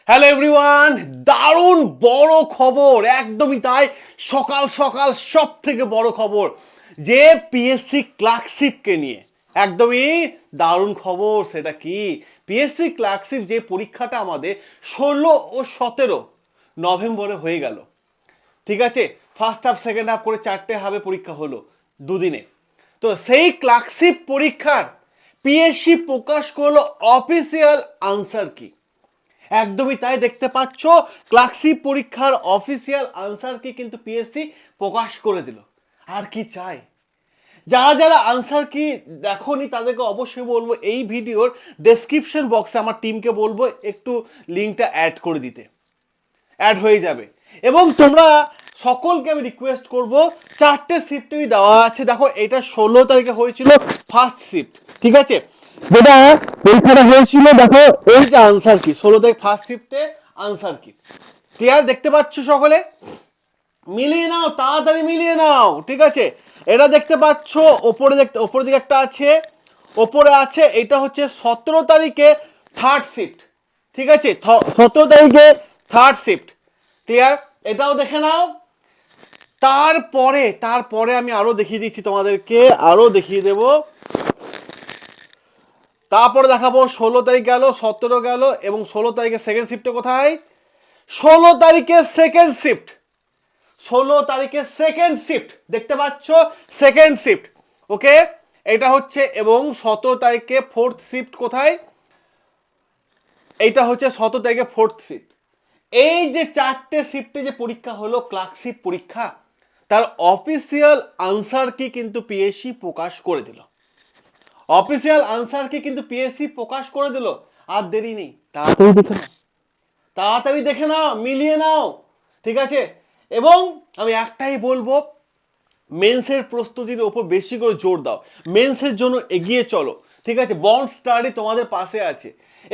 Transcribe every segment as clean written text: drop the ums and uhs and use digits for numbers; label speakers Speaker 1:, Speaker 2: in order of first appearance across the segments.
Speaker 1: Hello everyone, দারুণ বড় খবর, একদমই তাই। সকাল সকাল সব থেকে বড় খবর যে পিএসসি ক্লার্কশিপকে নিয়ে একদমই দারুণ খবর। সেটা কি? পিএসসি ক্লার্কশিপ যে পরীক্ষাটা আমাদের 16 ও 17 নভেম্বরে হয়ে গেল, ঠিক আছে। ফার্স্ট হাফ সেকেন্ড হাফ করে 4টে হাবে পরীক্ষা হলো দুদিনে। তো সেই ক্লার্কশিপ পরীক্ষার পিএসসি প্রকাশ করলো অফিসিয়াল আনসার কি। একদমই তাই, দেখতে পাচ্ছ ক্লার্কশিপ পরীক্ষার অফিসিয়াল আনসার কি কিন্তু পিএসসি প্রকাশ করে দিল। আর কি চাই? যারা যারা আনসার কি দেখোনি তাদেরকে অবশ্যই বলবো এই ভিডিওর ডেসক্রিপশন বক্সে আমার টিমকে বলবো একটু লিঙ্কটা অ্যাড করে দিতে, অ্যাড হয়ে যাবে। এবং তোমরা সকলকে আমি রিকোয়েস্ট করব, 4টে শিফটই দেওয়া আছে। দেখো, এটা 16 তারিখে হয়েছিল ফার্স্ট শিফট, ঠিক আছে। যেটা পরীক্ষাটা হয়েছিল, দেখো এই যে আনসার কি 16 তারিখ ফার্স্ট শিফটে আনসার কি ক্লিয়ার দেখতে পাচ্ছ সকলে? মিলিয়ে নাও, তাড়াতাড়ি মিলিয়ে নাও, ঠিক আছে। এটা দেখতে পাচ্ছ ওপরে দিকে একটা আছে, ওপরে আছে, এটা হচ্ছে 17 তারিখে থার্ড শিফট, ঠিক আছে। 17 তারিখে থার্ড শিফট ক্লিয়ার, এটাও দেখে নাও। তারপরে আমি আরো দেখিয়ে দিচ্ছি তোমাদেরকে, আরো দেখিয়ে দেব। তারপরে দেখাবো 16 তারিখ গেল, 17 গেল, এবং 16 তারিখে সেকেন্ড শিফটে কোথায়? 16 তারিখে সেকেন্ড শিফট, 16 তারিখে সেকেন্ড শিফট দেখতে পাচ্ছ, সেকেন্ড শিফট, ওকে। এটা হচ্ছে, এবং 17 তারিখে ফোর্থ শিফট কোথায়? এইটা হচ্ছে 17 তারিখে ফোর্থ শিফট। এই যে 4টে শিফটে যে পরীক্ষা হলো ক্লার্কশিপ পরীক্ষা, তার অফিসিয়াল আনসার কি কিন্তু পিএসসি প্রকাশ করে দিল। অফিসিয়াল আনসার কি কিন্তু পিএসসি প্রকাশ করে দিল। আর দেরি নেই, তাড়াতাড়ি দেখে নাও, তাড়াতাড়ি দেখে নাও, মিলিয়ে নাও, ঠিক আছে। এবং আমি একটাই বলবো, মেন্সের প্রস্তুতির ওপর বেশি করে জোর দাও, মেন্সের জন্য এগিয়ে চলো, ঠিক আছে। বন্ড স্টাডি তোমাদের পাশে আছে।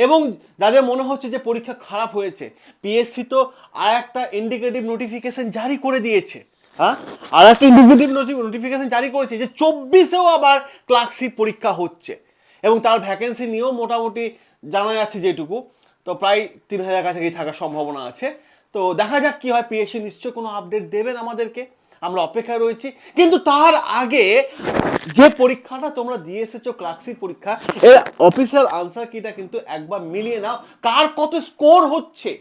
Speaker 1: এবং যাদের মনে হচ্ছে যে পরীক্ষা খারাপ হয়েছে, পিএসসি তো আর একটা ইন্ডিকেটিভ নোটিফিকেশন জারি করে দিয়েছে। হ্যাঁ, আর একটা ইন্ডিকেটিভ নোটিফিকেশন জারি করেছে যে 24-এও আবার ক্লার্কশিপ পরীক্ষা হচ্ছে, এবং তার ভ্যাকেন্সি নিয়েও মোটামুটি জানা যাচ্ছে যেটুকু, তো প্রায় 3000 কাছাকাছি থাকার সম্ভাবনা আছে। তো দেখা যাক কি হয়, পিএসসি নিশ্চয় কোনো আপডেট দেবেন আমাদেরকে, আমরা অপেক্ষায় রয়েছি। কিন্তু তার আগে যে পরীক্ষাটা তোমরা দিয়ে এসেছো ক্লার্কশিপ পরীক্ষা, এর অফিসিয়াল আনসার কিটা কিন্তু একবার মিলিয়ে নাও, কার কত স্কোর হচ্ছে।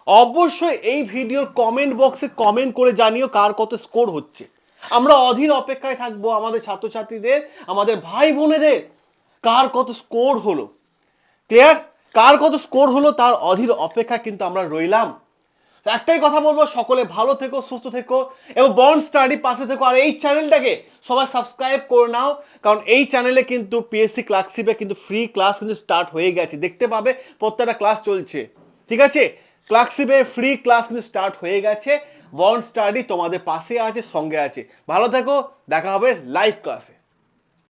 Speaker 1: অবশ্যই এই ভিডিওর কমেন্ট বক্সে কমেন্ট করে জানিও কার কত স্কোর হচ্ছে। আমরা অধীর অপেক্ষায় থাকবো আমাদের ছাত্রছাত্রীদের, আমাদের ভাই বোনেদের কার কত স্কোর হলো, ক্লিয়ার? কার কত স্কোর হলো তার অধীর অপেক্ষা কিন্তু আমরা রইলাম। একটাই কথা বলবো, সকলে ভালো থেকো, সুস্থ থেকো, এবং বন্ড স্টাডি পাশে থেকো। আর এই চ্যানেলটাকে সবাই সাবস্ক্রাইব করে নাও, কারণ এই চ্যানেলে কিন্তু পিএসসি ক্লার্কশিপে কিন্তু ফ্রি ক্লাস কিন্তু স্টার্ট হয়ে গেছে, দেখতে পাবে প্রত্যেকটা ক্লাস চলছে, ঠিক আছে। ক্লার্কশিপের ফ্রি ক্লাস কিন্তু স্টার্ট হয়ে গেছে। বন্ড স্টাডি তোমাদের পাশে আছে, সঙ্গে আছে। ভালো থেকো, দেখা হবে লাইভ ক্লাসে।